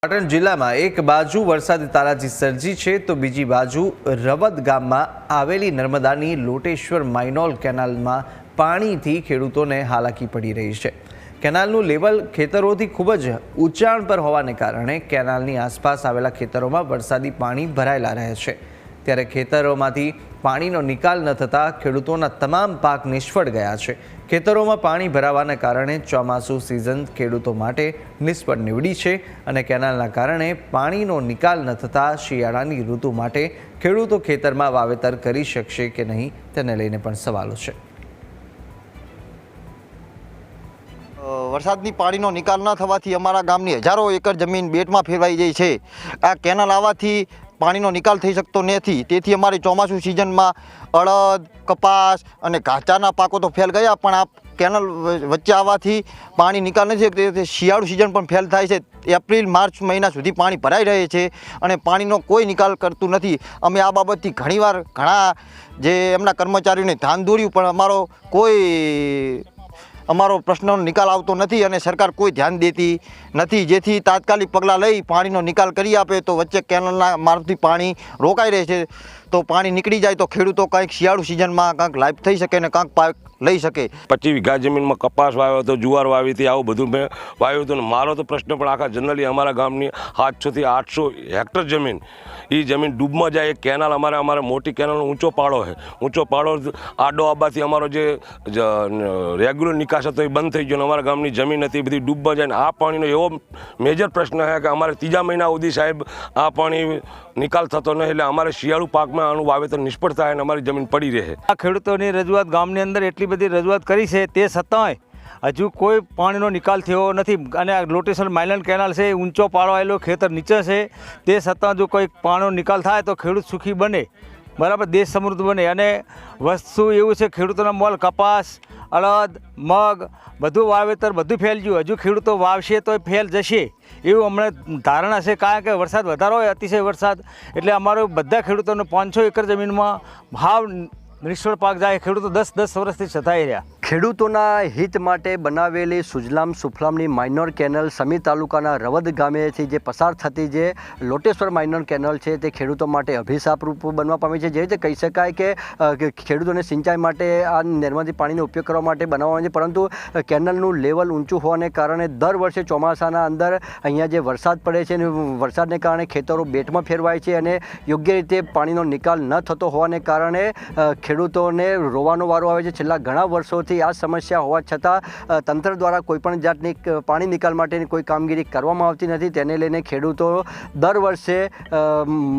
પાટણ જિલ્લામાં એક બાજુ વરસાદી તારાજી સર્જી છે તો બીજી બાજુ રવદ ગામમાં આવેલી નર્મદાની લોટેશ્વર માઇનોર કેનાલમાં પાણીથી ખેડૂતોને હાલાકી પડી રહી છે। કેનાલનું લેવલ ખેતરોથી ખૂબ જ ઊંચાણ પર હોવાને કારણે કેનાલની આસપાસ આવેલા ખેતરોમાં વરસાદી પાણી ભરાયેલા રહે છે, ત્યારે ખેતરોમાંથી પાણીનો નિકાલ ન થતાં ખેડૂતોના તમામ પાક નિષ્ફળ ગયા છે। ખેતરોમાં પાણી ભરાવાને કારણે ચોમાસુ સિઝન ખેડૂતો માટે નિષ્ફળ નીવડી છે અને કેનાલના કારણે પાણીનો નિકાલ ન થતાં શિયાળાની ઋતુ માટે ખેડૂતો ખેતરમાં વાવેતર કરી શકશે કે નહીં તેને લઈને પણ સવાલો છે। વરસાદની પાણીનો નિકાલ ન થવાથી અમારા ગામની હજારો એકર જમીન બેટમાં ફેરવાઈ ગઈ છે। આ કેનાલ આવવાથી પાણીનો નિકાલ થઈ શકતો નથી, તેથી અમારી ચોમાસુ સિઝનમાં અડદ, કપાસ અને ઘાચાના પાકો તો ફેલ ગયા, પણ આ કેનાલ વચ્ચે આવવાથી પાણી નિકાલ નથી થતો। શિયાળુ સિઝન પણ ફેલ થાય છે। એપ્રિલ માર્ચ મહિના સુધી પાણી ભરાઈ રહે છે અને પાણીનો કોઈ નિકાલ કરતું નથી। અમે આ બાબતથી ઘણા જે એમના કર્મચારીઓને ધ્યાન દોર્યું, પણ અમારો પ્રશ્નનો નિકાલ આવતો નથી અને સરકાર કોઈ ધ્યાન દેતી નથી, જેથી તાત્કાલિક પગલાં લઈ પાણીનો નિકાલ કરી આપે તો વચ્ચે કેનાલના મારફથી પાણી રોકાઈ રહે છે, તો પાણી નીકળી જાય તો ખેડૂતો કંઈક શિયાળુ સિઝનમાં કંઈક લાભ થઈ શકે ને કંઈક પાક લઈ શકે। 25 વીઘા જમીનમાં કપાસ વાવ્યો હતો, જુવાર વાવી હતી, આવું બધું મેં વાવ્યું હતું। મારો તો પ્રશ્ન પણ આખા જનરલી અમારા ગામની 700 થી 800 હેક્ટર જમીન એ જમીન ડૂબમાં જાય। કેનાલ અમારે મોટી કેનાલનો ઊંચો પાડો છે, ઊંચો પાડો આડો આવવાથી અમારો જે રેગ્યુલર નિકાસ હતો એ બંધ થઈ ગયો, અમારા ગામની જમીન હતી બધી ડૂબમાં જાય। આ પાણીનો એવો મેજર પ્રશ્ન છે કે અમારે ત્રીજા મહિના સુધી સાહેબ આ પાણી નિકાલ થતો નહીં, એટલે અમારે શિયાળુ પાકમાં આનું વાવેતર નિષ્ફળ થાય અને અમારી જમીન પડી રહે। આ ખેડૂતોની રજૂઆત ગામની અંદર એટલી બધી રજૂઆત કરી છે, તે છતાંય હજુ કોઈ પાણીનો નિકાલ થયો નથી અને આ લોટેશ્વર માઇનોર કેનાલ છે, ઊંચો પાડો આવેલો ખેતર નીચે છે, તે છતાં જો કોઈ પાણીનો નિકાલ થાય તો ખેડૂત સુખી બને, બરાબર, દેશ સમૃદ્ધ બને। અને વસ્તુ એવું છે, ખેડૂતોના મોલ કપાસ, અડદ, મગ બધું વાવેતર બધું ફેલ ગયું, હજુ ખેડૂતો વાવશે તો ફેલ જશે એવું અમને ધારણા છે, કારણ કે વરસાદ વધારો હોય, અતિશય વરસાદ એટલે અમારો બધા ખેડૂતોને 500 એકર જમીનમાં ભાવ નિષ્ફળ પાક જાય। ખેડૂતો 10 વર્ષથી સતાઈ રહ્યા। ખેડૂતોના હિત માટે બનાવેલી સુજલામ સુફલામની માઇનોર કેનાલ સમી તાલુકાના રવદ ગામેથી જે પસાર થતી જે લોટેશ્વર માઇનોર કેનાલ છે તે ખેડૂતો માટે અભિશાપરૂપ બનવા પામી છે। જે રીતે કહી શકાય કે ખેડૂતોને સિંચાઈ માટે આ નર્મદી પાણીનો ઉપયોગ કરવા માટે બનાવવામાં છે, પરંતુ કેનાલનું લેવલ ઊંચું હોવાને કારણે દર વર્ષે ચોમાસાના અંદર અહીંયા જે વરસાદ પડે છે અને વરસાદને કારણે ખેતરો બેટમાં ફેરવાય છે અને યોગ્ય રીતે પાણીનો નિકાલ ન થતો હોવાને કારણે ખેડૂતોને રોવાનો વારો આવે છે। છેલ્લા ઘણા વર્ષોથી આ સમસ્યા હોવા છતાં તંત્ર દ્વારા કોઈપણ જાતની પાણી નિકાલ માટેની કોઈ કામગીરી કરવામાં આવતી નથી, તેને લઈને ખેડૂતો દર વર્ષે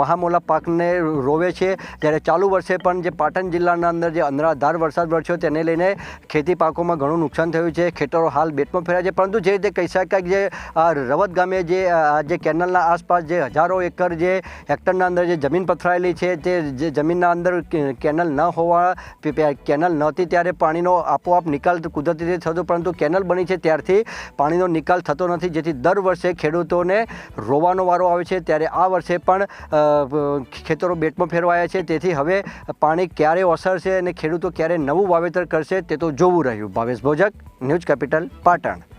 મહામોલા પાકને રોવે છે। ત્યારે ચાલુ વર્ષે પણ જે પાટણ જિલ્લાના અંદર જે અનરાધાર વરસાદ વરસ્યો તેને લઈને ખેતી પાકોમાં ઘણું નુકસાન થયું છે, ખેતરો હાલ બેટમાં ફેર્યા છે। પરંતુ જે રીતે કહી શકાય કે જે આ રવદ ગામે જે કેનાલના આસપાસ જે હજારો એકર જે હેક્ટરના અંદર જે જમીન પથરાયેલી છે, તે જે જમીનના અંદર કેનાલ ન હોવા કેનાલ નહોતી ત્યારે પાણીનો આપોઆપ નિકાલ કુદરતી રીતે થતો, પરંતુ કેનાલ બની છે ત્યારથી પાણીનો નિકાલ થતો નથી, જેથી દર વર્ષે ખેડૂતોને રોવાનો વારો આવે છે। ત્યારે આ વર્ષે પણ ખેતરો બેટમાં ફેરવાયા છે, તેથી હવે પાણી ક્યારે ઓસરશે અને ખેડૂતો ક્યારે નવું વાવેતર કરશે તે તો જોવું રહ્યું। Bhavesh Bhojak, news capital, Patan.